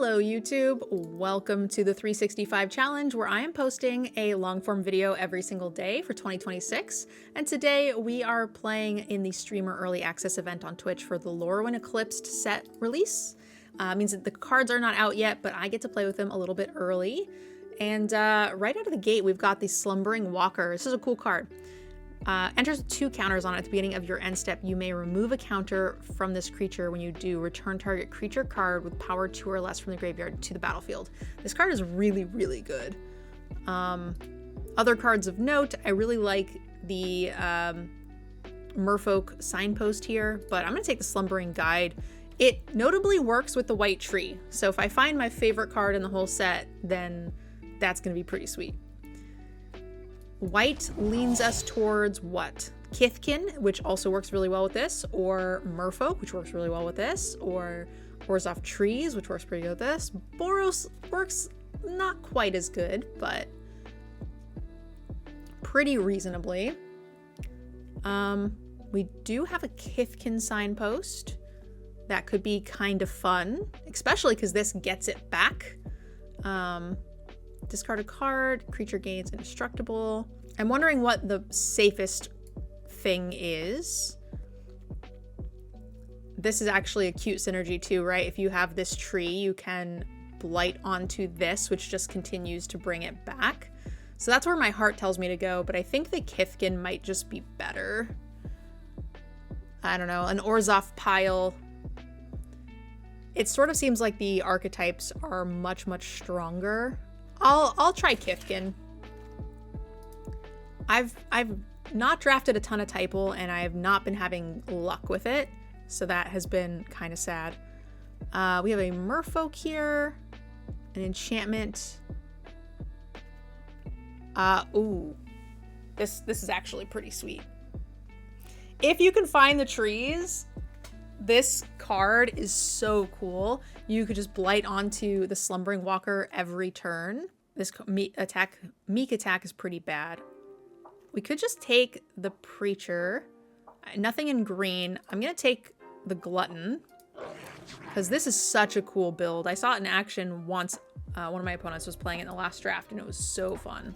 Hello YouTube, welcome to the 365 challenge where I am posting a long form video every single day for 2026, and today we are playing in the streamer early access event on Twitch for the Lorwyn Eclipsed set release. Means that the cards are not out yet, but I get to play with them a little bit early. And right out of the gate we've got the Slumbering Walker. This is a cool card. Enters 2 counters on it at the beginning of your end step. You may remove a counter from this creature. When you do, return target creature card with power 2 or less from the graveyard to the battlefield. This card is really, really good. Other cards of note, I really like the Merfolk Signpost here, but I'm going to take the Slumbering Guide. It notably works with the white tree, so if I find my favorite card in the whole set, then that's going to be pretty sweet. White leans us towards what? Kithkin, which also works really well with this, or Merfolk, which works really well with this, or Orzhov Trees, which works pretty good with this. Boros works not quite as good, but pretty reasonably. We do have a Kithkin Signpost. That could be kind of fun, especially because this gets it back. Discard a card, creature gains indestructible. I'm wondering what the safest thing is. This is actually a cute synergy too, right? If you have this tree, you can blight onto this, which just continues to bring it back. So that's where my heart tells me to go, but I think the Kithkin might just be better. I don't know, an Orzhov pile. It sort of seems like the archetypes are much, much stronger. I'll try Kithkin. I've not drafted a ton of Typal, and I have not been having luck with it, so that has been kind of sad. We have a Merfolk here, an enchantment. Ooh, this is actually pretty sweet. If you can find the trees, this card is so cool. You could just blight onto the Slumbering Walker every turn. This meek attack is pretty bad. We could just take the Preacher. Nothing in green. I'm going to take the Glutton, because this is such a cool build. I saw it in action once. One of my opponents was playing it in the last draft, and it was so fun.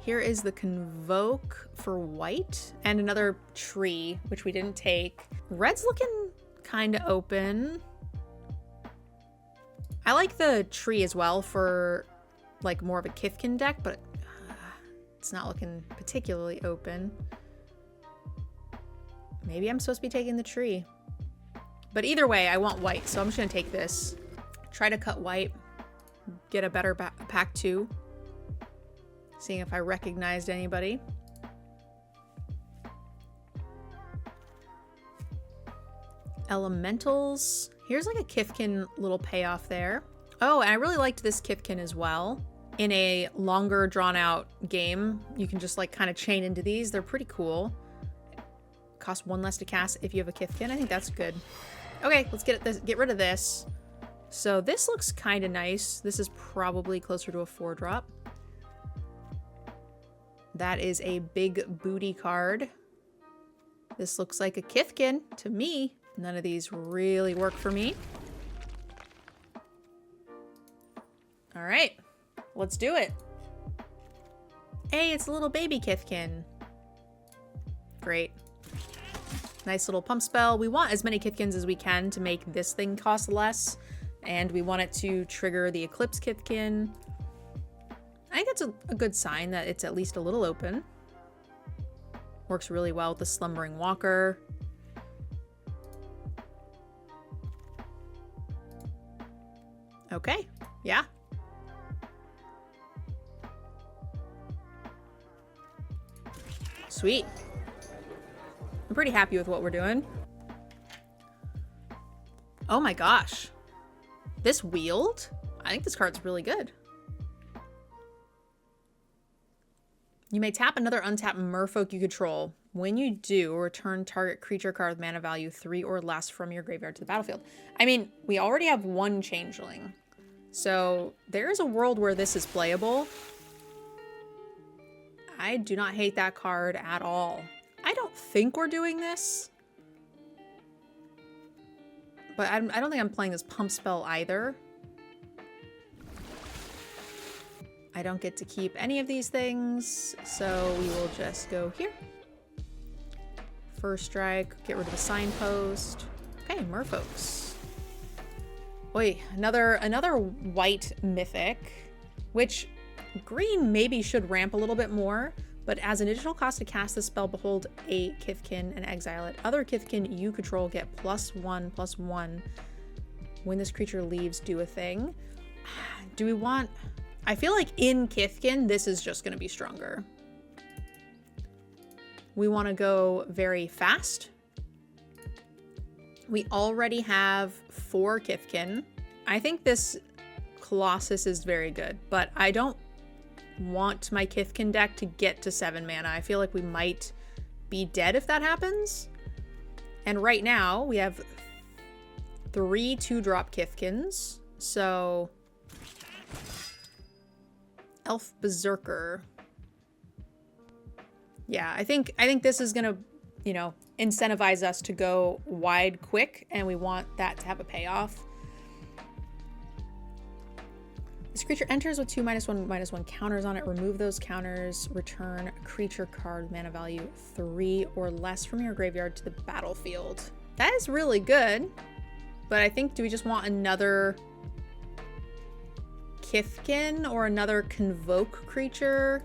Here is the Convoke for white, and another tree, which we didn't take. Red's looking kind of open. I like the tree as well for like more of a Kithkin deck, but it's not looking particularly open. Maybe I'm supposed to be taking the tree. But either way, I want white, so I'm just gonna take this. Try to cut white, get a better pack 2. Seeing if I recognized anybody. Elementals. Here's like a Kithkin little payoff there. Oh, and I really liked this Kithkin as well. In a longer drawn out game, you can just like kind of chain into these. They're pretty cool. Cost 1 less to cast if you have a Kithkin. I think that's good. Okay, let's get rid of this. So this looks kind of nice. This is probably closer to a 4-drop. That is a big booty card. This looks like a Kithkin to me. None of these really work for me. All right, let's do it. Hey, it's a little baby Kithkin. Great. Nice little pump spell. We want as many Kithkins as we can to make this thing cost less. And we want it to trigger the Eclipse Kithkin. I think that's a good sign that it's at least a little open. Works really well with the Slumbering Walker. Okay, yeah. Sweet. I'm pretty happy with what we're doing. Oh my gosh. This Wield? I think this card's really good. You may tap another untapped Merfolk you control. When you do, return target creature card with mana value 3 or less from your graveyard to the battlefield. I mean, we already have 1 Changeling. So there is a world where this is playable. I do not hate that card at all. I don't think we're doing this. But I don't think I'm playing this pump spell either. I don't get to keep any of these things, so we will just go here. First strike, get rid of the signpost. Okay, merfolks. Oi, another white mythic, which green maybe should ramp a little bit more, but as an additional cost to cast this spell, behold a Kithkin and exile it. Other Kithkin you control get +1/+1. When this creature leaves, do a thing. Do we want... I feel like in Kithkin, this is just going to be stronger. We want to go very fast. We already have 4 Kithkin. I think this Colossus is very good, but I don't want my Kithkin deck to get to 7 mana. I feel like we might be dead if that happens. And right now, we have 3 2-drop Kithkins, so... Elf Berserker. Yeah, I think this is gonna, you know, incentivize us to go wide quick, and we want that to have a payoff. This creature enters with 2/1/1 counters on it. Remove those counters. Return a creature card mana value 3 or less from your graveyard to the battlefield. That is really good, but I think, do we just want another Kithkin or another Convoke creature?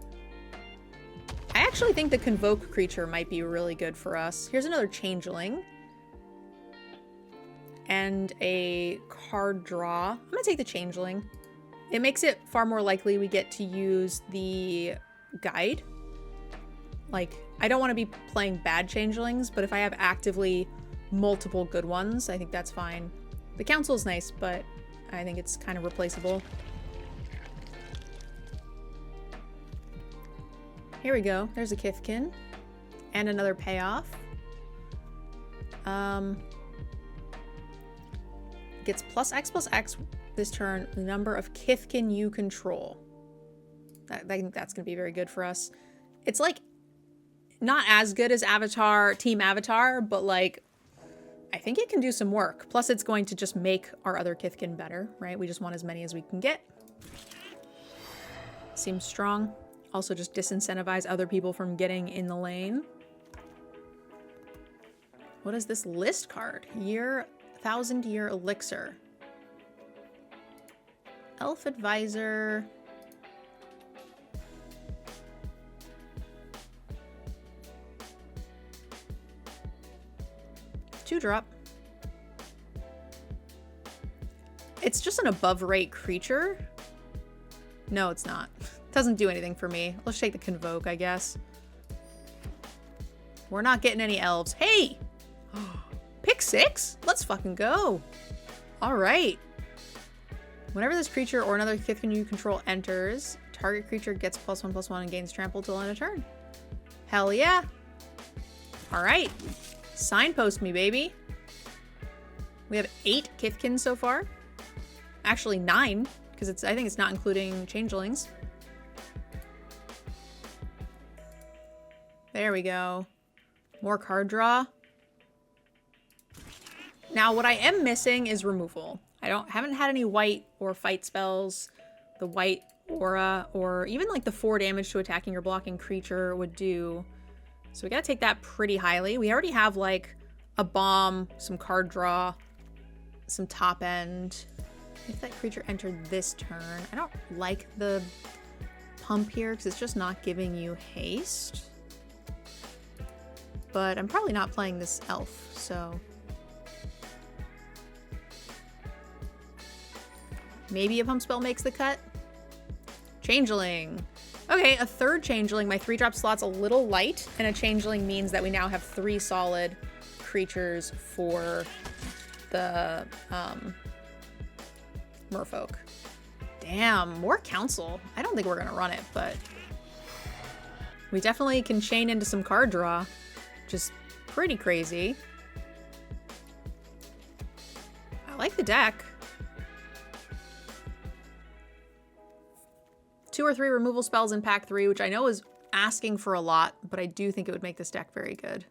I actually think the Convoke creature might be really good for us. Here's another Changeling. And a card draw. I'm gonna take the Changeling. It makes it far more likely we get to use the guide. Like, I don't want to be playing bad Changelings, but if I have actively multiple good ones, I think that's fine. The Council's nice, but I think it's kind of replaceable. Here we go. There's a Kithkin. And another payoff. Gets +X/+X this turn, the number of Kithkin you control. I think that's going to be very good for us. It's like, not as good as Team Avatar, but like, I think it can do some work. Plus it's going to just make our other Kithkin better, right? We just want as many as we can get. Seems strong. Also just disincentivize other people from getting in the lane. What is this list card? 1000-year elixir. Elf Advisor. Two-drop. It's just an above rate creature. No, it's not. Doesn't do anything for me. Let's take the Convoke, I guess. We're not getting any elves. Hey! Pick 6? Let's fucking go. All right. Whenever this creature or another Kithkin you control enters, target creature gets +1/+1 and gains trample till end of turn. Hell yeah. All right. Signpost me, baby. We have 8 Kithkins so far. Actually 9, because I think it's not including Changelings. There we go. More card draw. Now, what I am missing is removal. Haven't had any white or fight spells. The white aura, or even like the 4 damage to attacking or blocking creature would do. So we gotta take that pretty highly. We already have like a bomb, some card draw, some top end. If that creature entered this turn, I don't like the pump here because it's just not giving you haste. But I'm probably not playing this elf, so maybe a pump spell makes the cut. Changeling. Okay, a 3rd Changeling. My 3-drop slot's a little light, and a Changeling means that we now have 3 solid creatures for the Merfolk. Damn, more Council. I don't think we're gonna run it, but we definitely can chain into some card draw. Just pretty crazy. I like the deck. 2 or 3 removal spells in pack 3, which I know is asking for a lot, but I do think it would make this deck very good.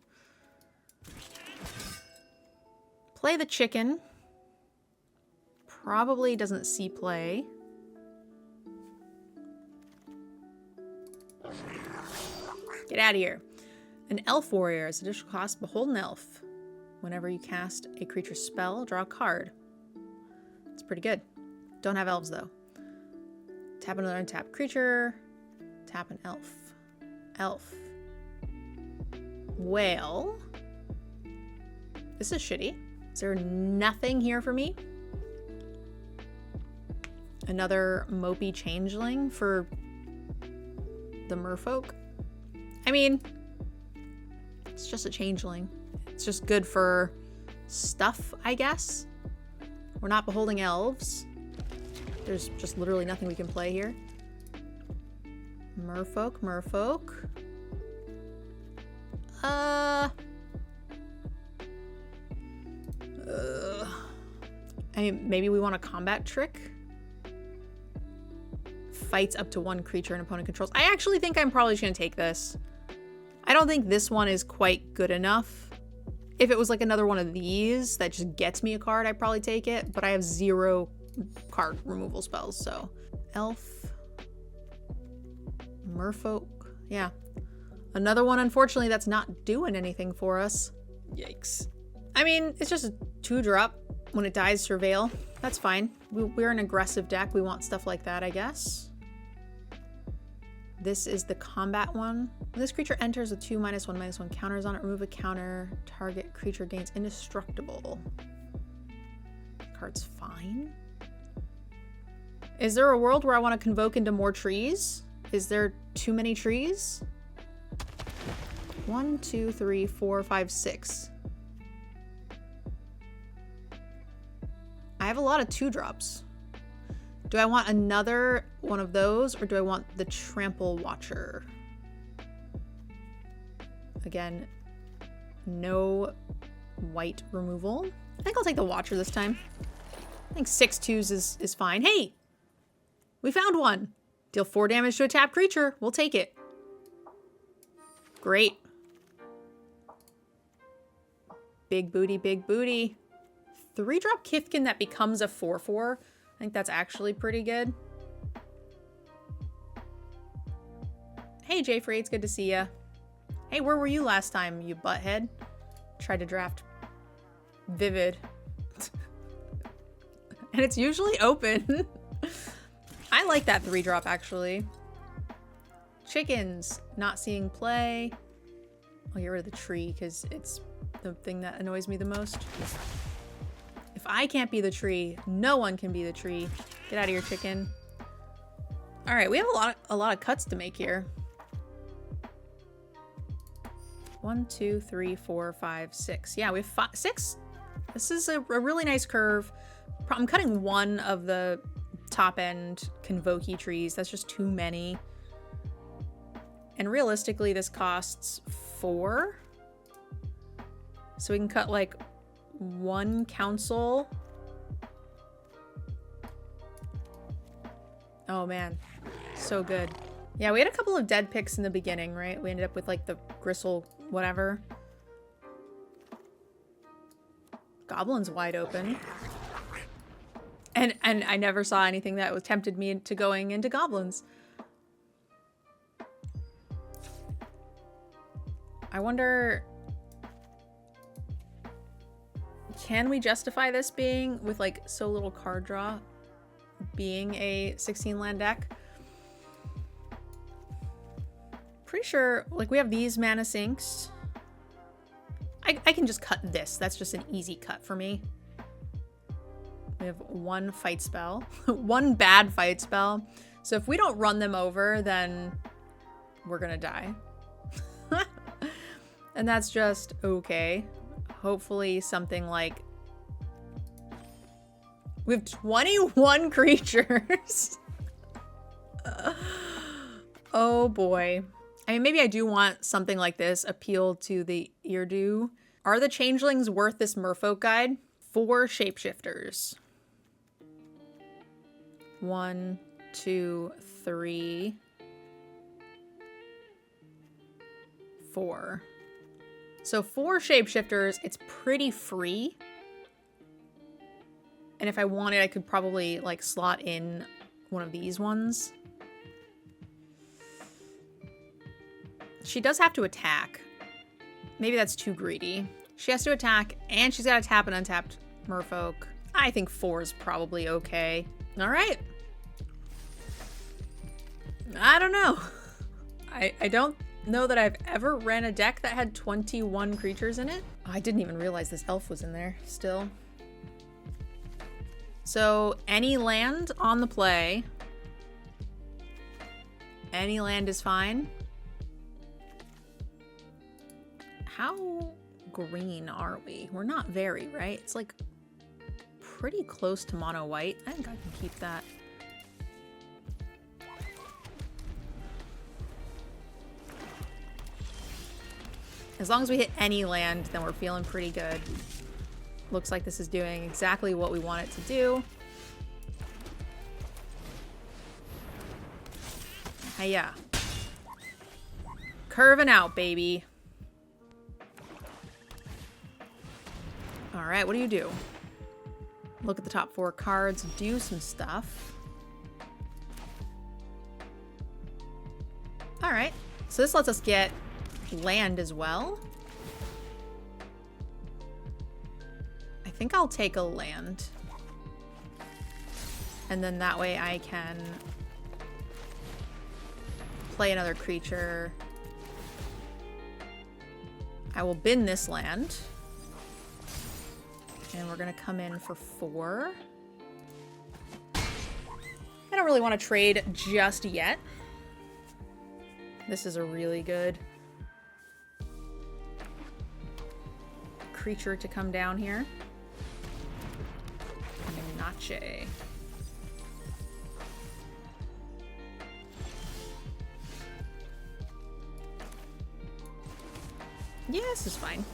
Play the chicken. probably doesn't see play. Get out of here. An elf warrior is additional cost. Behold an elf. Whenever you cast a creature spell, draw a card. It's pretty good. Don't have elves though. Tap another untap creature. Tap an elf. Elf. Well, this is shitty. Is there nothing here for me? Another mopey changeling for the merfolk? I mean, it's just a changeling. It's just good for stuff, I guess. We're not beholding elves. There's just literally nothing we can play here. Merfolk, merfolk. I mean, maybe we want a combat trick? Fights up to one creature an opponent controls. I actually think I'm probably just gonna take this. I don't think this one is quite good enough. If it was like another one of these that just gets me a card, I'd probably take it, but I have 0 card removal spells, so. Elf. Merfolk. Yeah. Another one, unfortunately, that's not doing anything for us. Yikes. I mean, it's just a 2-drop. When it dies, Surveil. That's fine. We're an aggressive deck. We want stuff like that, I guess. This is the combat one. When this creature enters with 2/1/1 counters on it, remove a counter. Target creature gains indestructible. Card's fine. Is there a world where I want to convoke into more trees? Is there too many trees? 1, 2, 3, 4, 5, 6. I have a lot of 2-drops. Do I want another one of those, or do I want the Trample Watcher? Again, no white removal. I think I'll take the Watcher this time. I think 6 2s is fine. Hey! We found one! Deal 4 damage to a tapped creature. We'll take it. Great. Big booty, big booty. 3-drop Kithkin that becomes a 4/4. I think that's actually pretty good. Hey, Jay Frades, good to see ya. Hey, where were you last time, you butthead? Tried to draft Vivid. And it's usually open. I like that 3-drop, actually. Chickens, not seeing play. I'll get rid of the tree, because it's the thing that annoys me the most. If I can't be the tree, no one can be the tree. Get out of here, chicken. All right, we have a lot of cuts to make here. 1, 2, 3, 4, 5, 6. Yeah, we have 6. This is a really nice curve. I'm cutting one of the top end Convoke-y trees. That's just too many. And realistically, this costs 4. So we can cut like 1 council. Oh man, so good. Yeah, we had a couple of dead picks in the beginning, right? We ended up with like the Gristle whatever. Goblin's wide open. And I never saw anything that was tempted me into going into goblins. I wonder, can we justify this being, with like so little card draw, being a 16 land deck? Pretty sure, like, we have these mana sinks. I can just cut this. That's just an easy cut for me. We have 1 fight spell. 1 bad fight spell. So if we don't run them over, then we're gonna die. And that's just okay. Hopefully something like... We have 21 creatures. Oh boy. I mean, maybe I do want something like this. Appeal to the Irdu. Are the changelings worth this merfolk guide? 4 shapeshifters. 1, 2, 3, 4. So 4 shapeshifters, it's pretty free. And if I wanted, I could probably like slot in one of these ones. She does have to attack. Maybe that's too greedy. She has to attack, and she's got to tap an untapped merfolk. I think 4 is probably okay. All right. I don't know. I don't know that I've ever ran a deck that had 21 creatures in it. I didn't even realize this elf was in there still. So any land on the play. Any land is fine. How green are we? We're not very, right? It's like pretty close to mono white. I think I can keep that. As long as we hit any land, then we're feeling pretty good. Looks like this is doing exactly what we want it to do. Hiya. Curving out, baby. All right, what do you do? Look at the top 4 cards, do some stuff. All right, so this lets us get land as well. I think I'll take a land. And then that way I can play another creature. I will bin this land. And we're gonna come in for 4. I don't really want to trade just yet. This is a really good creature to come down here. Minache. Yeah, this is fine.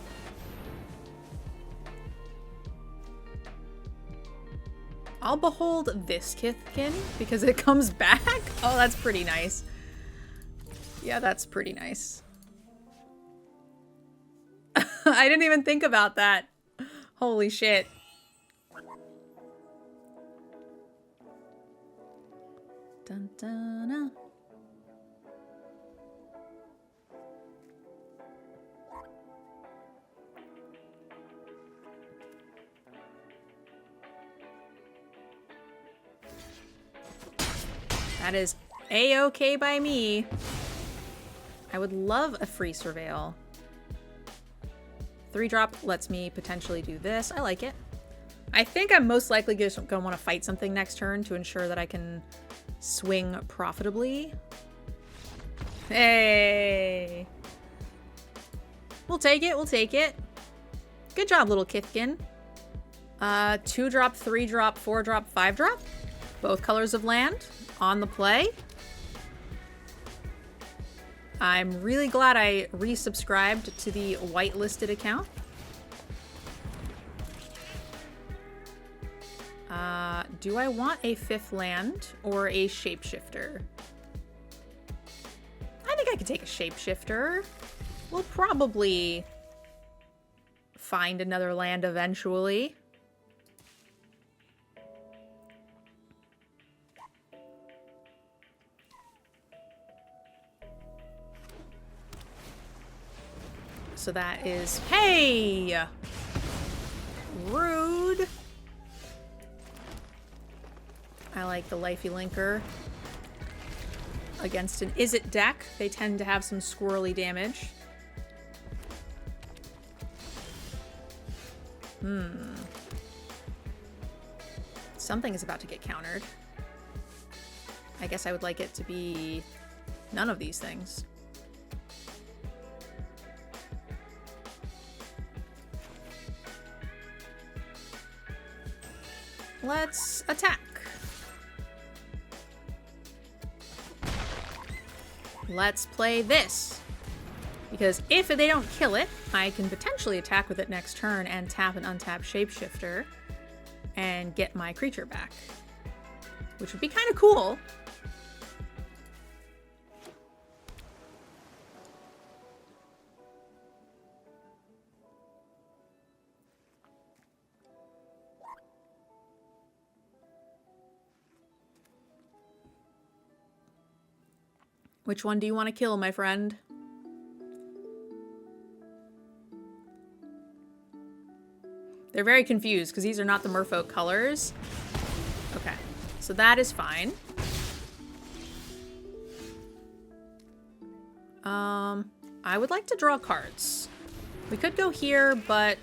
I'll behold this Kithkin because it comes back. Oh, that's pretty nice. Yeah, that's pretty nice. I didn't even think about that. Holy shit. Dun, dun, dun. That is a-okay by me. I would love a free surveil. 3-drop lets me potentially do this. I like it. I think I'm most likely just gonna want to fight something next turn to ensure that I can swing profitably. Hey! We'll take it, we'll take it. Good job, little Kithkin. 2-drop, 3-drop, 4-drop, 5-drop. Both colors of land on the play. I'm really glad I resubscribed to the whitelisted account. Do I want a 5th land or a shapeshifter? I think I could take a shapeshifter. We'll probably find another land eventually. So that is, hey! Rude. I like the Lifey Linker. Against an Is-It deck, they tend to have some squirrely damage. Something is about to get countered. I guess I would like it to be none of these things. Let's attack. Let's play this. Because if they don't kill it, I can potentially attack with it next turn and tap an untapped shapeshifter and get my creature back. Which would be kind of cool. Which one do you want to kill, my friend? They're very confused because these are not the merfolk colors. Okay, so that is fine. I would like to draw cards. We could go here, but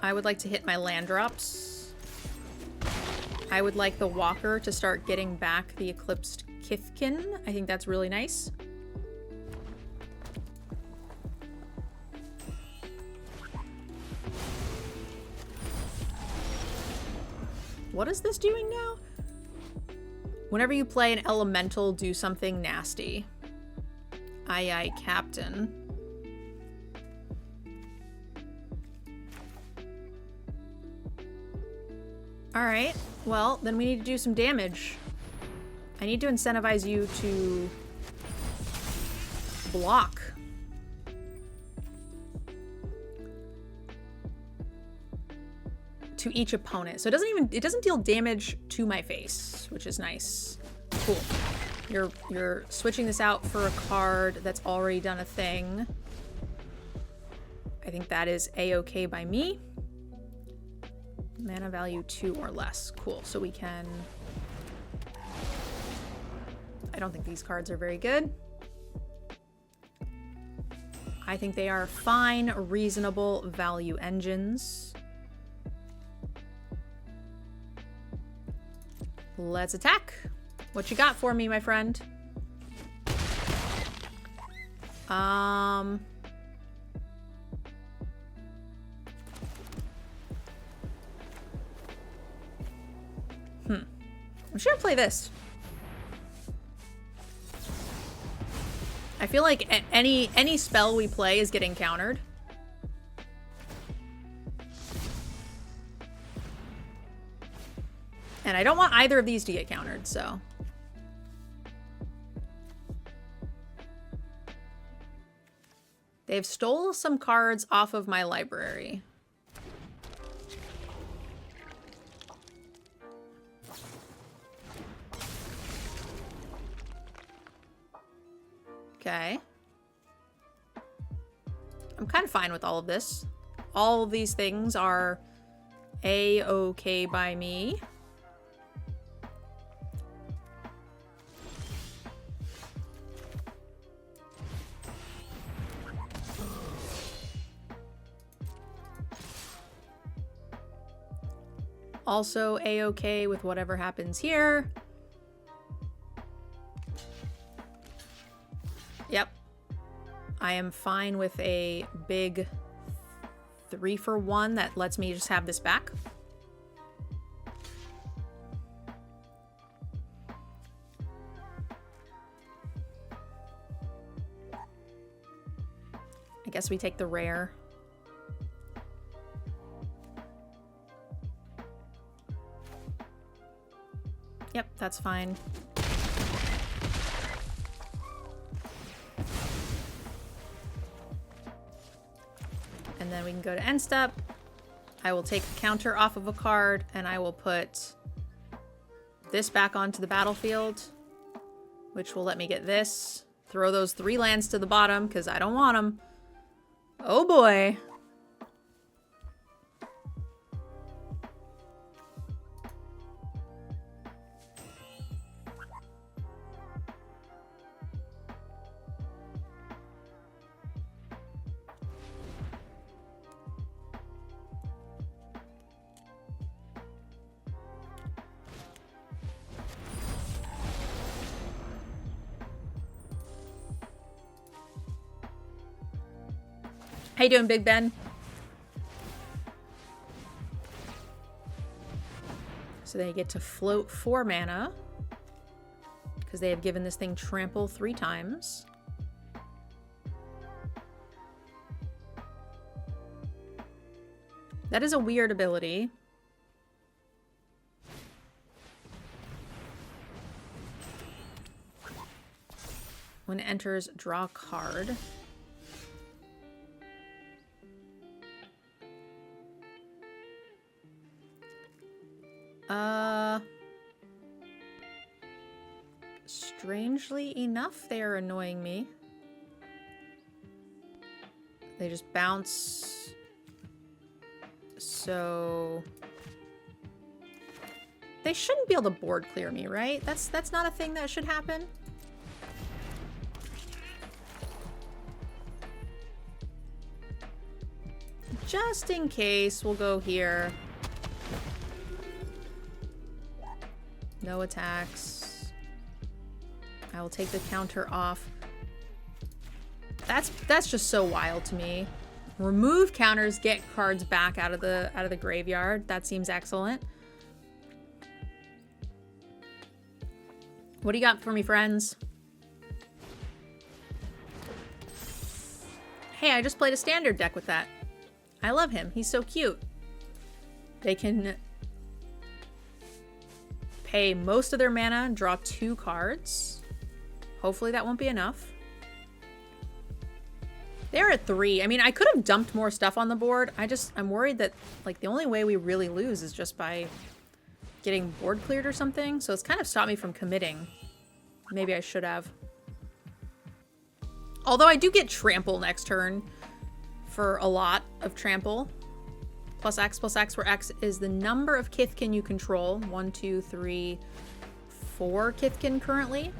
I would like to hit my land drops. I would like the Walker to start getting back the Eclipsed Kithkin. I think that's really nice. What is this doing now? Whenever you play an elemental, do something nasty. Aye, aye, Captain. Alright, well, then we need to do some damage. I need to incentivize you to block. To each opponent. So it doesn't deal damage to my face, which is nice. Cool. You're switching this out for a card that's already done a thing. I think that is a-okay by me. Mana value 2 or less. Cool. So we can... I don't think these cards are very good. I think they are fine, reasonable value engines. Let's attack. What you got for me, my friend? I'm just gonna play this. I feel like any spell we play is getting countered. And I don't want either of these to get countered, so. They've stole some cards off of my library. Okay. I'm kind of fine with all of this. All of these things are a-okay by me. Also a-okay with whatever happens here. Yep. I am fine with a big 3-for-1 that lets me just have this back. I guess we take the rare. Yep, that's fine. And then we can go to end step. I will take a counter off of a card and I will put this back onto the battlefield, which will let me get this. Throw those 3 lands to the bottom because I don't want them. Oh boy. How you doing, Big Ben? So they get to float 4 mana because they have given this thing trample 3 times. That is a weird ability. When it enters, draw a card. Strangely enough, they are annoying me. They just bounce. So they shouldn't be able to board clear me, right? That's not a thing that should happen. Just in case, we'll go here. No attacks. I will take the counter off. That's just so wild to me. Remove counters, get cards back out of the graveyard. That seems excellent. What do you got for me, friends? Hey, I just played a standard deck with that. I love him. He's so cute. They can pay most of their mana and draw 2 cards. Hopefully that won't be enough. They're at 3. I mean, I could have dumped more stuff on the board. I'm worried that, like, the only way we really lose is just by getting board cleared or something. So it's kind of stopped me from committing. Maybe I should have. Although I do get trample next turn for a lot of trample. Plus X, where X is the number of Kithkin you control. 1, 2, 3, 4 Kithkin currently.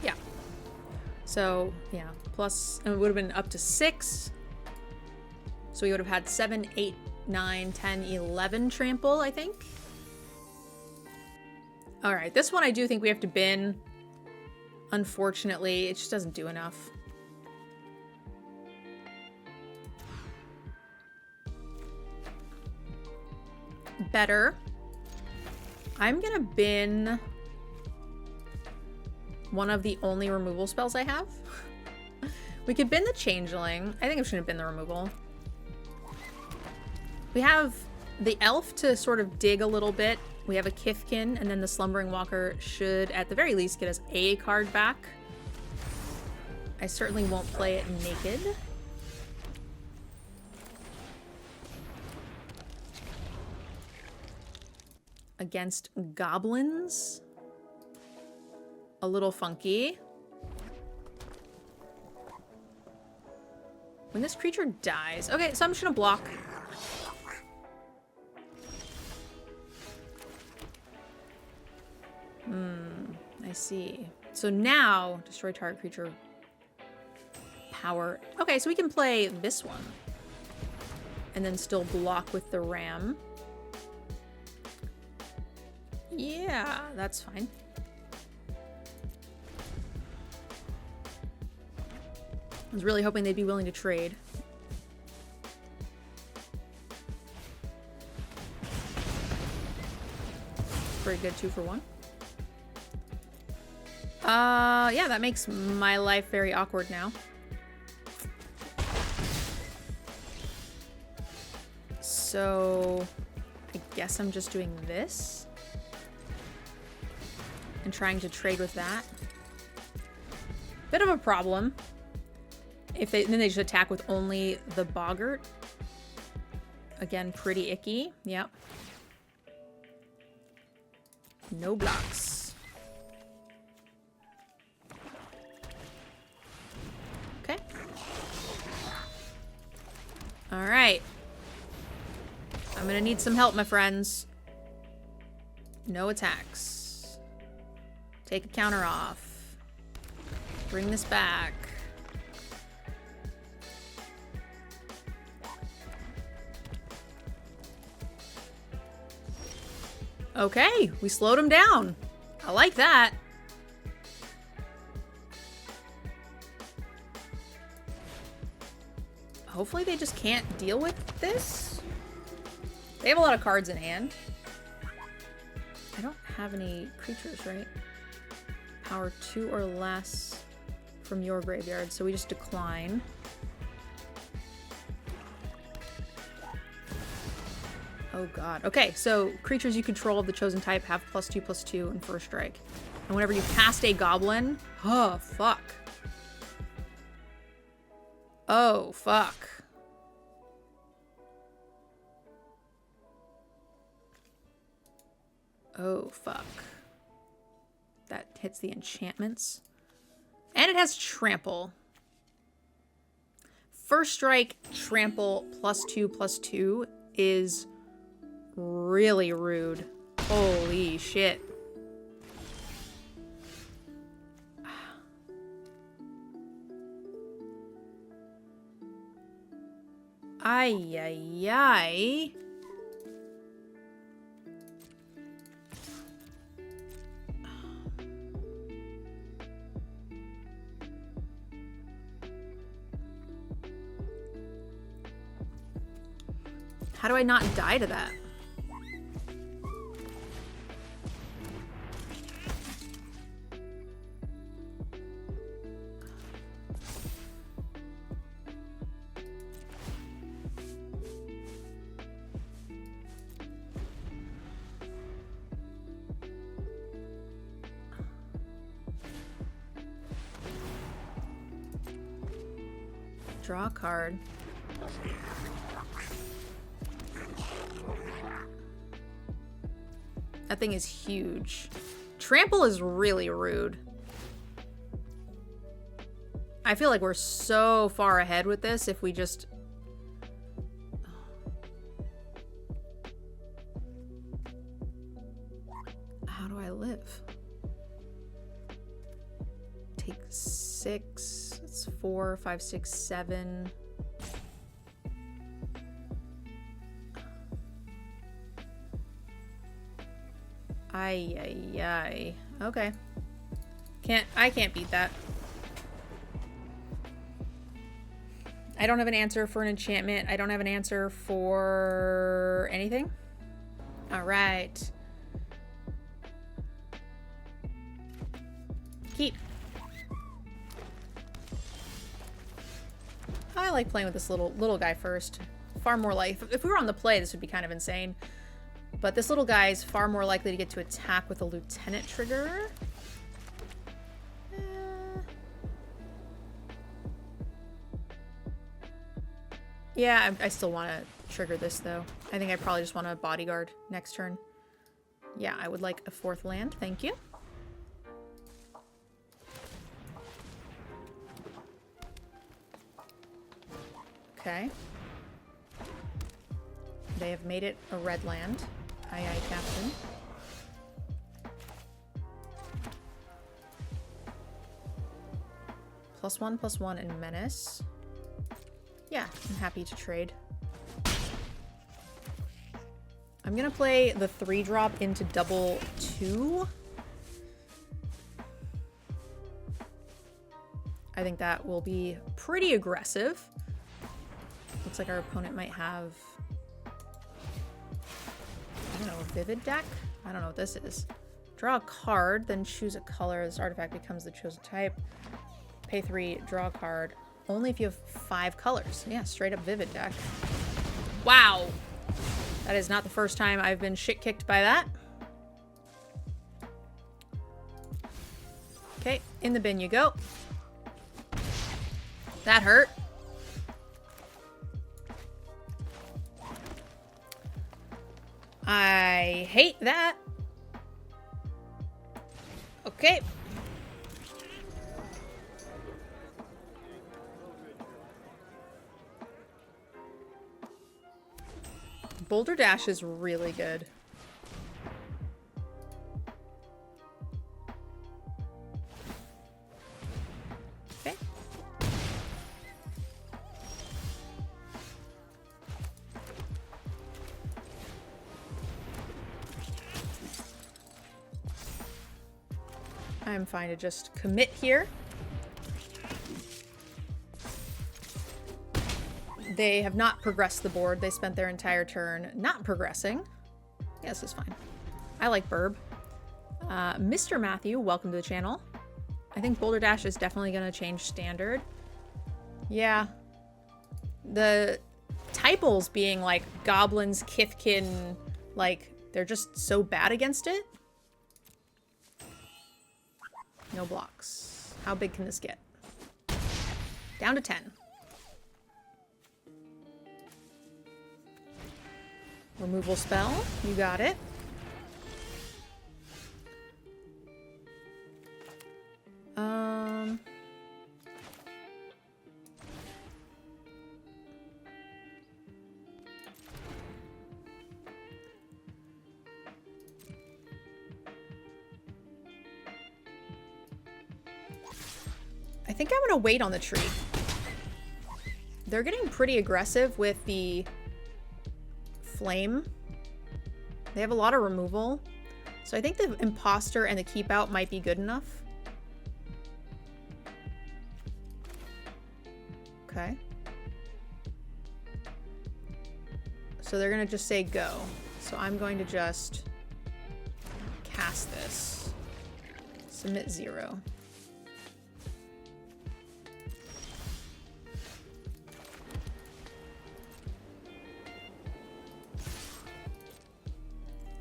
Yeah. So, yeah. Plus, and it would have been up to 6. So we would have had 7, 8, 9, 10, 11 trample, I think. Alright, this one I do think we have to bin. Unfortunately, it just doesn't do enough. Better. I'm gonna bin one of the only removal spells I have. We could bin the Changeling. I think I shouldn't bin the removal. We have the Elf to sort of dig a little bit. We have a Kithkin, and then the Slumbering Walker should, at the very least, get us a card back. I certainly won't play it naked. Against goblins. A little funky. When this creature dies... Okay, so I'm just gonna block. I see. So now, destroy target creature. Power. Okay, so we can play this one. And then still block with the ram. Yeah, that's fine. I was really hoping they'd be willing to trade. Pretty good 2 for 1. Yeah, that makes my life very awkward now. So, I guess I'm just doing this. And trying to trade with that. Bit of a problem. Then they just attack with only the Boggart. Again, pretty icky. Yep. No blocks. Okay. All right. I'm gonna need some help, my friends. No attacks. Take a counter off. Bring this back. Okay, we slowed him down. I like that. Hopefully they just can't deal with this. They have a lot of cards in hand. I don't have any creatures, right? Power 2 or less from your graveyard, so we just decline. Oh god. Okay, so creatures you control of the chosen type have +2/+2 and first strike. And whenever you cast a goblin... Oh, fuck. Oh, fuck. Oh, fuck. That hits the enchantments. And it has trample. First strike, trample, +2/+2 is really rude. Holy shit. Ay, ay, ay. How do I not die to that? Draw a card. That thing is huge. Trample is really rude. I feel like we're so far ahead with this if we just... How do I live? Take 6. It's 4, 5, 6, 7. Ay, ay, ay. Okay. I can't beat that. I don't have an answer for an enchantment. I don't have an answer for anything. All right. Keep. I like playing with this little guy first. Far more life. If we were on the play, this would be kind of insane. But this little guy is far more likely to get to attack with a lieutenant trigger. Yeah, I still want to trigger this, though. I think I probably just want to bodyguard next turn. Yeah, I would like a 4th land. Thank you. Okay. They have made it a red land. Aye, aye, Captain. +1/+1 and menace. Yeah, I'm happy to trade. I'm gonna play the 3-drop into +2. I think that will be pretty aggressive. Looks like our opponent might have... I don't know, a Vivid deck? I don't know what this is. Draw a card, then choose a color. This artifact becomes the chosen type. Pay 3, draw a card. Only if you have 5 colors. Yeah, straight up Vivid deck. Wow! That is not the first time I've been shit-kicked by that. Okay, in the bin you go. That hurt. I hate that. Okay. Boulder Dash is really good. Okay. I'm fine to just commit here. They have not progressed the board. They spent their entire turn not progressing. Yeah, this is fine. I like Burb. Mr. Matthew, welcome to the channel. I think Boulder Dash is definitely going to change standard. Yeah. The typals being like goblins, Kithkin, like they're just so bad against it. No blocks. How big can this get? Down to 10. Removal spell. You got it. I think I'm gonna wait on the tree. They're getting pretty aggressive with the flame. They have a lot of removal. So I think the imposter and the keep out might be good enough. Okay. So they're gonna just say go. So I'm going to just cast this. Submit 0.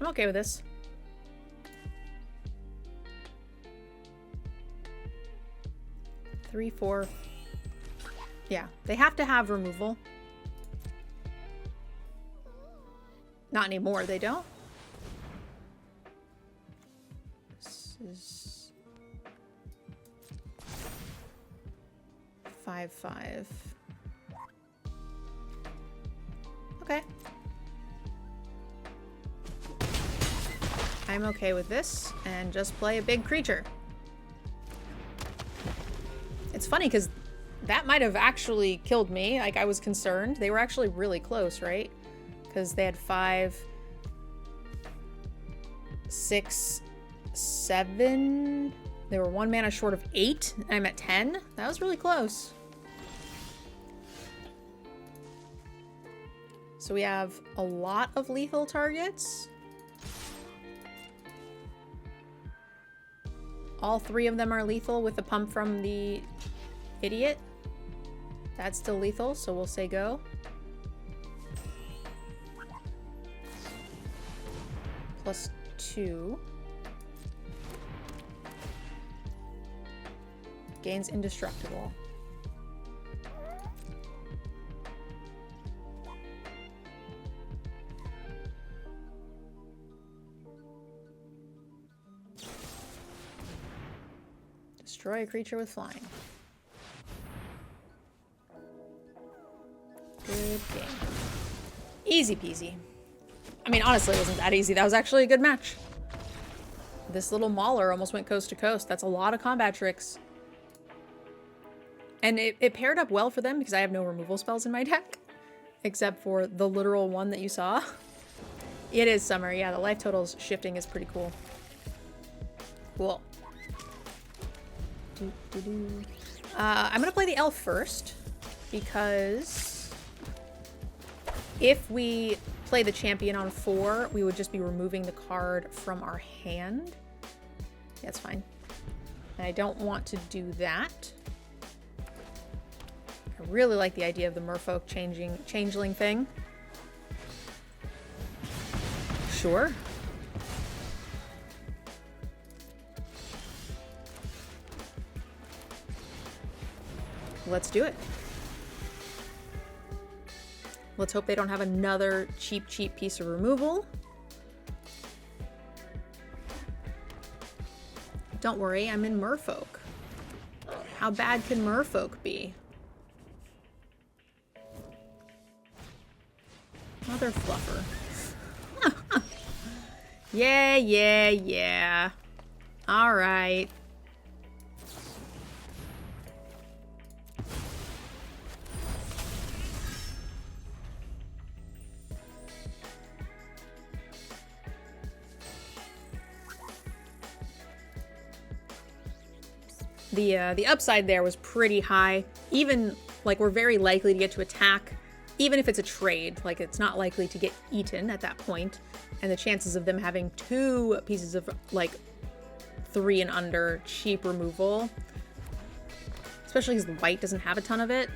I'm okay with this. Three, 4. Yeah, they have to have removal. Not anymore, they don't. This is 5, 5. Okay. I'm okay with this and just play a big creature. It's funny because that might have actually killed me. Like, I was concerned. They were actually really close, right? Because they had 5, 6, 7. They were 1 mana short of 8. And I'm at 10. That was really close. So we have a lot of lethal targets. All 3 of them are lethal with the pump from the idiot. That's still lethal, so we'll say go. +2. Gains indestructible. Destroy a creature with flying. Good game. Easy peasy. I mean, honestly, it wasn't that easy. That was actually a good match. This little mauler almost went coast to coast. That's a lot of combat tricks. And it paired up well for them because I have no removal spells in my deck. Except for the literal one that you saw. It is summer. Yeah, the life totals shifting is pretty cool. Cool. I'm gonna play the elf first because if we play the champion on 4, we would just be removing the card from our hand. That's fine. And I don't want to do that. I really like the idea of the merfolk changeling thing. Sure. Let's do it. Let's hope they don't have another cheap piece of removal. Don't worry, I'm in merfolk. How bad can merfolk be? Mother fluffer. Yeah. All right. The upside there was pretty high. Even, like, we're very likely to get to attack, even if it's a trade. Like, it's not likely to get eaten at that point. And the chances of them having 2 pieces of, like, 3 and under cheap removal, especially because white doesn't have a ton of it.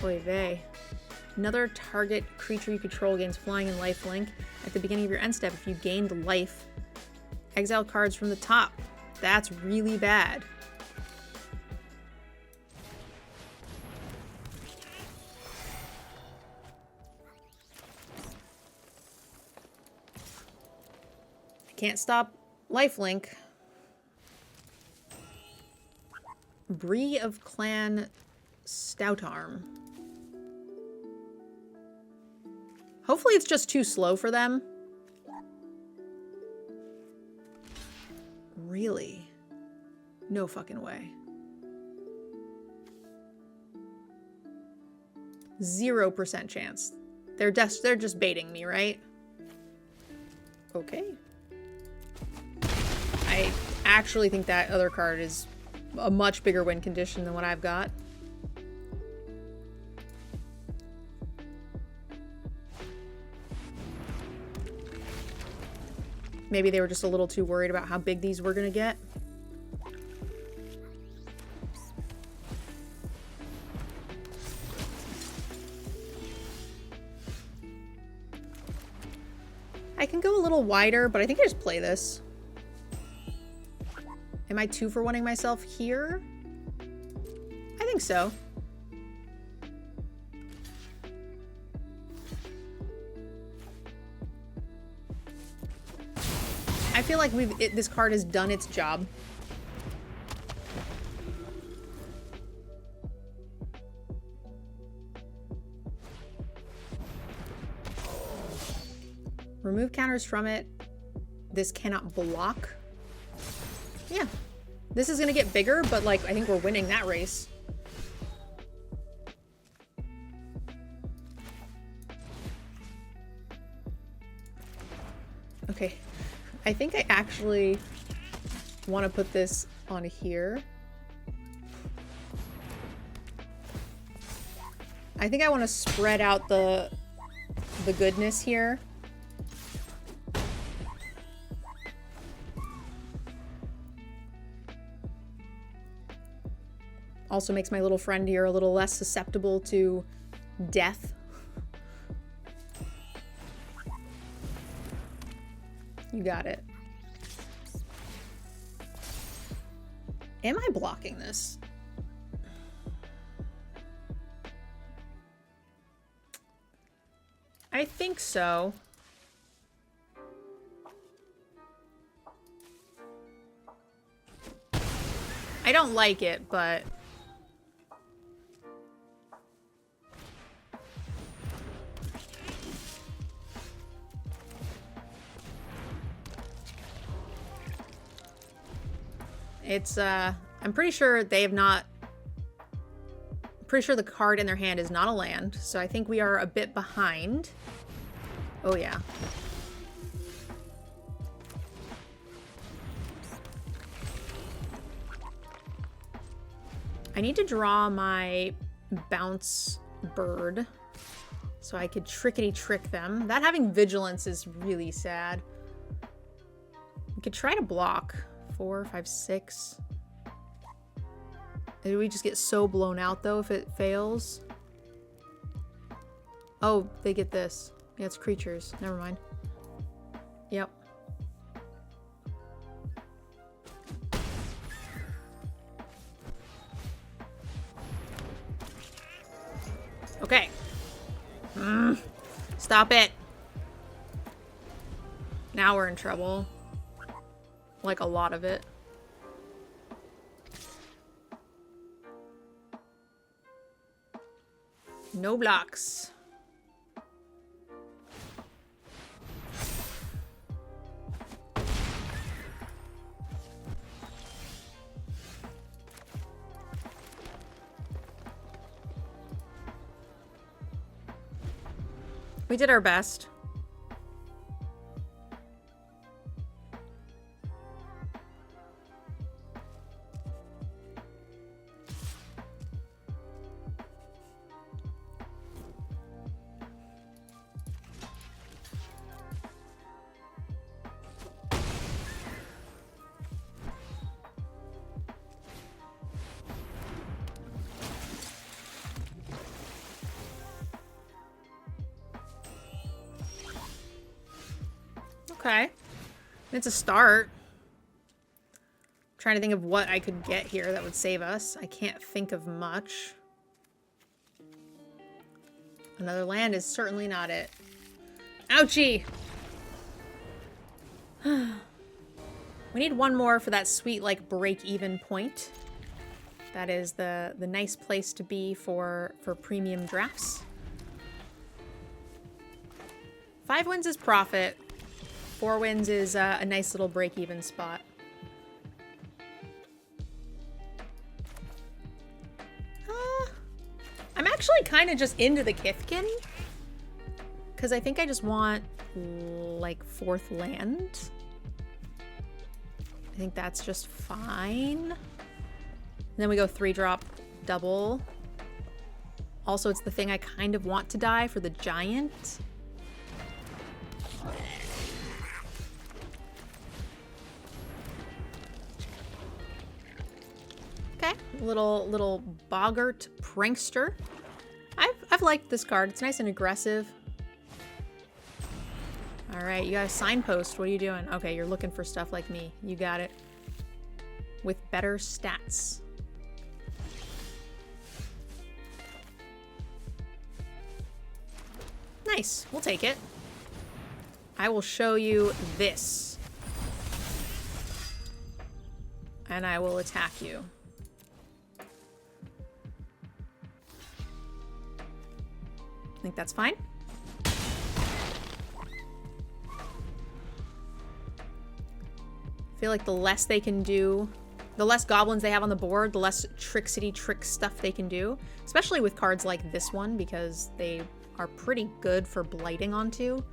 Oy vey. Another target creature you control gains flying and lifelink. At the beginning of your end step, if you gained life, exile cards from the top. That's really bad. I can't stop lifelink. Bree of Clan Stoutarm. Hopefully it's just too slow for them. Really? No fucking way. 0% chance. They're just baiting me, right? Okay. I actually think that other card is a much bigger win condition than what I've got. Maybe they were just a little too worried about how big these were gonna get. I can go a little wider, but I think I just play this. Am I 2 for 1-ing myself here? I think so. I feel like this card has done its job. Remove counters from it. This cannot block. Yeah. This is gonna get bigger, but like, I think we're winning that race. Okay. I think I actually want to put this on here. I think I want to spread out the goodness here. Also makes my little friend here a little less susceptible to death. You got it. Am I blocking this? I think so. I don't like it, but... It's, I'm pretty sure they have not... Pretty sure the card in their hand is not a land, so I think we are a bit behind. Oh, yeah. I need to draw my bounce bird so I could trickety-trick them. That having vigilance is really sad. We could try to block. 4, 5, 6. Do we just get so blown out though if it fails? Oh, they get this. Yeah, it's creatures. Never mind. Yep. Okay. Stop it. Now we're in trouble. Like a lot of it. No blocks. We did our best. Okay. It's a start. I'm trying to think of what I could get here that would save us. I can't think of much. Another land is certainly not it. Ouchie! We need one more for that sweet, like, break-even point. That is the nice place to be for premium drafts. 5 wins is profit. 4 wins is a nice little break-even spot. I'm actually kind of just into the Kithkin. Because I think I just want, like, 4th land. I think that's just fine. And then we go 3-drop double. Also, it's the thing I kind of want to die for the giant. Okay, little boggart prankster. I've liked this card. It's nice and aggressive. All right, you got a signpost. What are you doing? Okay, you're looking for stuff like me. You got it. With better stats. Nice, we'll take it. I will show you this. And I will attack you. I think that's fine. I feel like the less they can do, the less goblins they have on the board, the less Trick City trick stuff they can do. Especially with cards like this one, because they are pretty good for blighting onto.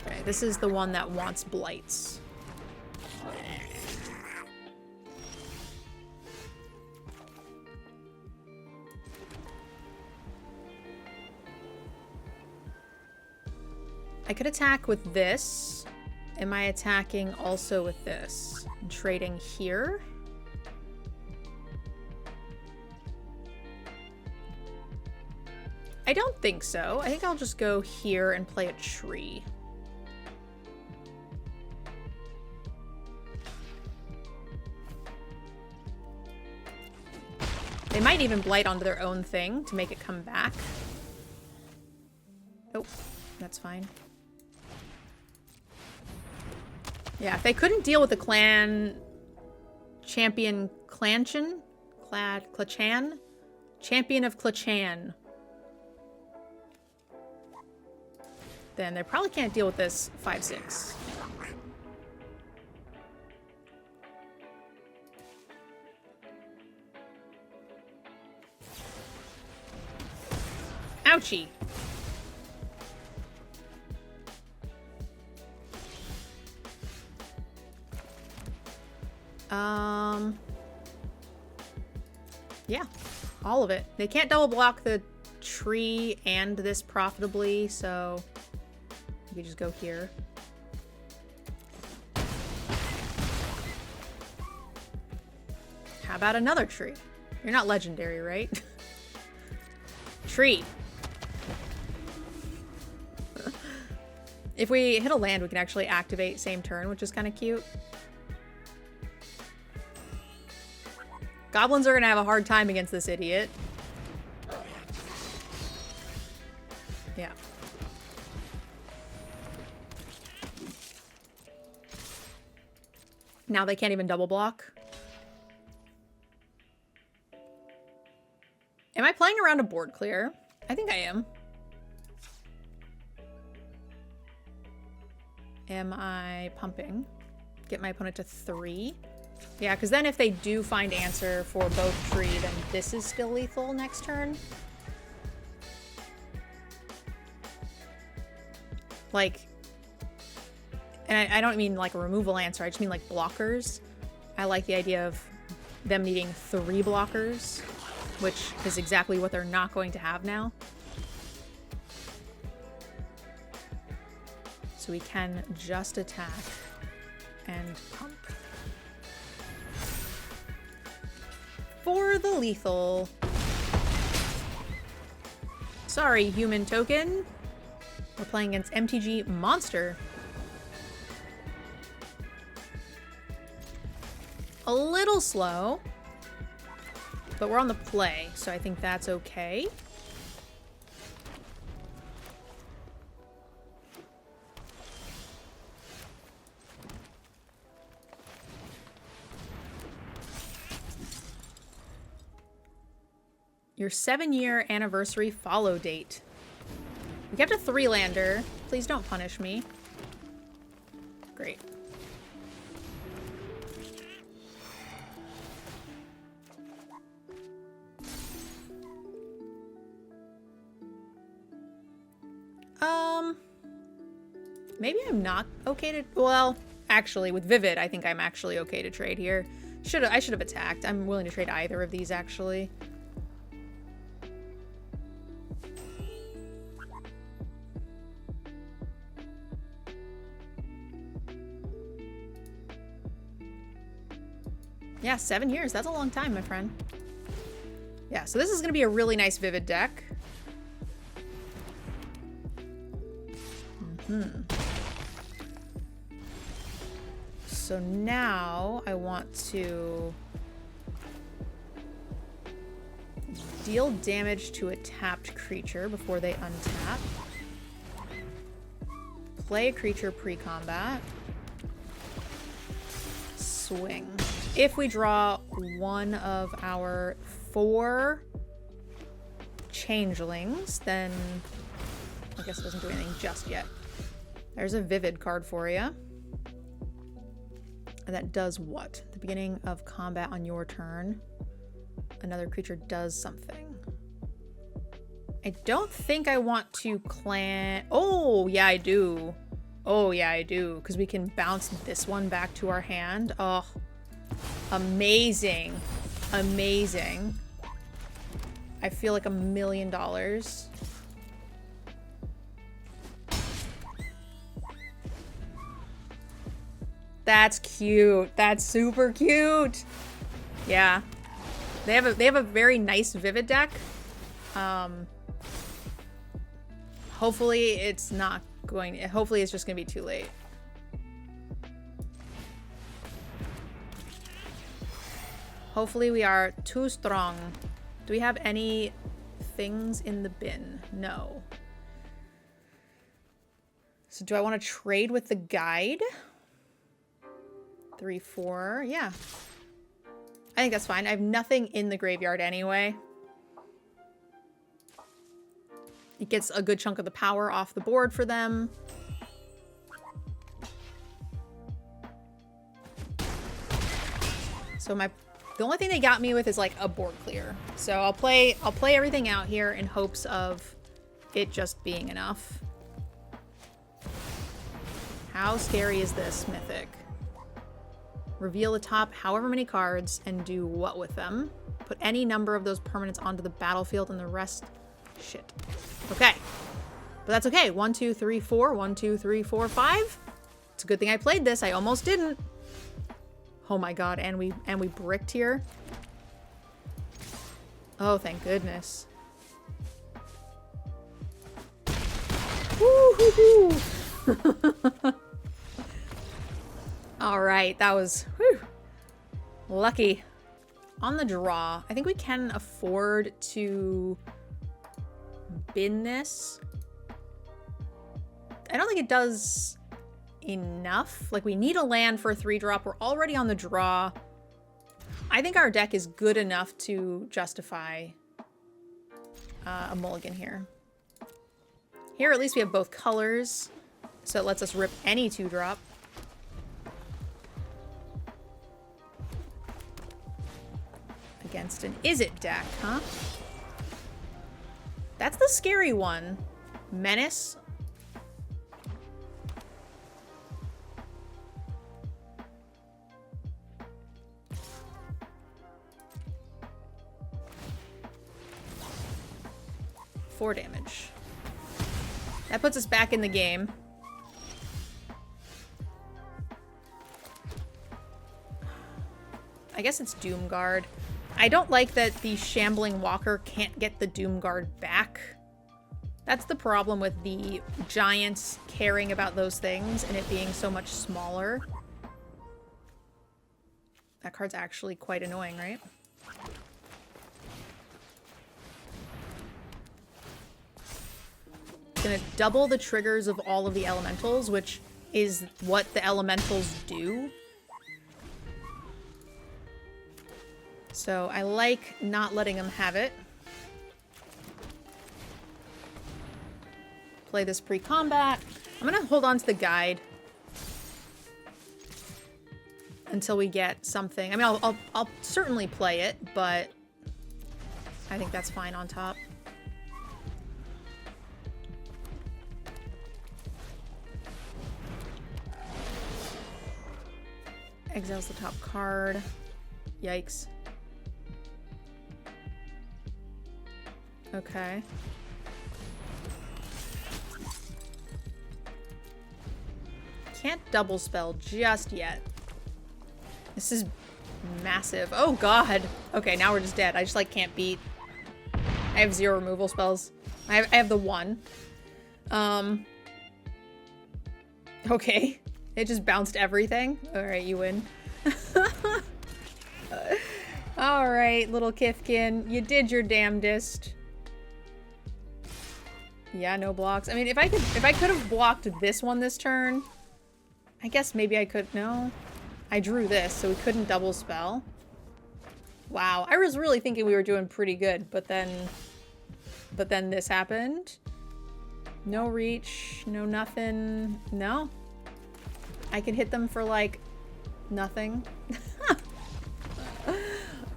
Okay, this is the one that wants blights. I could attack with this. Am I attacking also with this? I'm trading here. I don't think so. I think I'll just go here and play a tree. They might even blight onto their own thing to make it come back. Oh, that's fine. Yeah, if they couldn't deal with the clan champion Clanchan, Clachan, champion of Clachan, then they probably can't deal with this 5/6. Ouchie. Yeah, all of it. They can't double block the tree and this profitably, so you could just go here. How about another tree? You're not legendary, right? Tree. If we hit a land, we can actually activate same turn, which is kind of cute. Goblins are gonna have a hard time against this idiot. Yeah. Now they can't even double block. Am I playing around a board clear? I think I am. Am I pumping? Get my opponent to 3. Yeah, because then if they do find answer for both tree, then this is still lethal next turn. Like, and I don't mean like a removal answer, I just mean like blockers. I like the idea of them needing 3 blockers, which is exactly what they're not going to have now. So we can just attack and pump. For the lethal. Sorry, human token. We're playing against MTG Monster. A little slow, but we're on the play, so I think that's okay. Your 7-year anniversary follow date. We kept a 3-lander. Please don't punish me. Great. Maybe I'm not okay to, well, actually with Vivid, I think I'm actually okay to trade here. I should have attacked. I'm willing to trade either of these actually. Yeah, 7 years. That's a long time, my friend. Yeah, so this is going to be a really nice Vivid deck. So now I want to deal damage to a tapped creature before they untap. Play a creature pre-combat. Swing. If we draw one of our 4 changelings, then I guess it doesn't do anything just yet. There's a Vivid card for you. And that does what? At the beginning of combat on your turn, another creature does something. I don't think I want to clan... Oh, yeah, I do. Oh, yeah, I do. Because we can bounce this one back to our hand. Oh, amazing. Amazing. I feel like $1 million. That's cute. That's super cute. Yeah. They have a very nice Vivid deck. Hopefully it's not going to, hopefully it's just going to be too late. Hopefully we are too strong. Do we have any things in the bin? No. So do I want to trade with the guide? 3, 4. Yeah. I think that's fine. I have nothing in the graveyard anyway. It gets a good chunk of the power off the board for them. So the only thing they got me with is like a board clear. So I'll play everything out here in hopes of it just being enough. How scary is this Mythic? Reveal the top however many cards and do what with them? Put any number of those permanents onto the battlefield and the rest... Shit. Okay. But that's okay. 1, 2, 3, 4. 1, 2, 3, 4, 5. It's a good thing I played this. I almost didn't. Oh my god. And we bricked here. Oh, thank goodness. Woo-hoo-hoo. All right, that was lucky. On the draw, I think we can afford to bin this. I don't think it does enough. Like, we need a land for a 3-drop. We're already on the draw. I think our deck is good enough to justify a mulligan here. Here, at least we have both colors, so it lets us rip any 2-drop. Against an Is-It deck, huh? That's the scary one. Menace. Four damage. That puts us back in the game. I guess it's Doomguard. I don't like that the Shambling Walker can't get the Doomguard back. That's the problem with the Giants caring about those things and it being so much smaller. That card's actually quite annoying, right? It's gonna double the triggers of all of the elementals, which is what the elementals do. So I like not letting them have it. play this pre-combat. I'm gonna hold on to the guide until we get something. I mean, I'll certainly play it, but I think that's fine on top. Exiles the top card. Yikes. Okay. Can't double spell just yet. This is massive. Oh god. Okay, now we're just dead. I just like can't beat. I have 0 removal spells. I have the 1. Okay. It just bounced everything. Alright, you win. Alright, little Kithkin. You did your damnedest. Yeah, no blocks. I mean, if I could have blocked this one this turn, I guess maybe I could. No. I drew this, so we couldn't double spell. Wow, I was really thinking we were doing pretty good, but then this happened. No reach, no nothing. No. I can hit them for like nothing.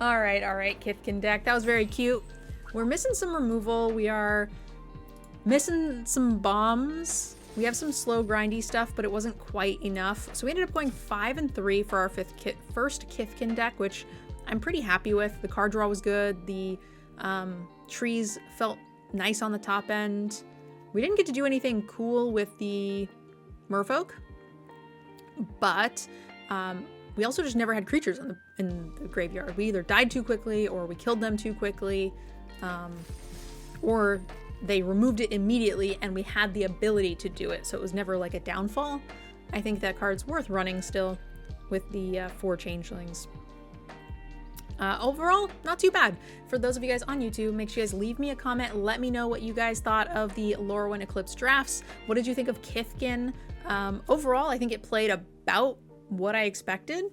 All right, Kithkin deck. That was very cute. We're missing some removal. We are missing some bombs. We have some slow grindy stuff, but it wasn't quite enough. So we ended up going 5 and 3 for our first Kithkin deck, which I'm pretty happy with. The card draw was good. The trees felt nice on the top end. We didn't get to do anything cool with the merfolk, but we also just never had creatures in the graveyard. We either died too quickly, or we killed them too quickly, or they removed it immediately and we had the ability to do it, so it was never like a downfall. I think that card's worth running still with the 4 changelings. Overall, not too bad. For those of you guys on YouTube, make sure you guys leave me a comment. Let me know what you guys thought of the Lorwyn Eclipse drafts. What did you think of Kithkin? Overall, I think it played about what I expected.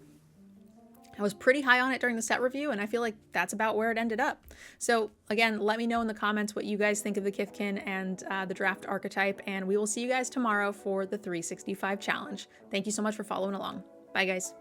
I was pretty high on it during the set review, and I feel like that's about where it ended up. So again, let me know in the comments what you guys think of the Kithkin and the draft archetype, and we will see you guys tomorrow for the 365 challenge. Thank you so much for following along. Bye, guys.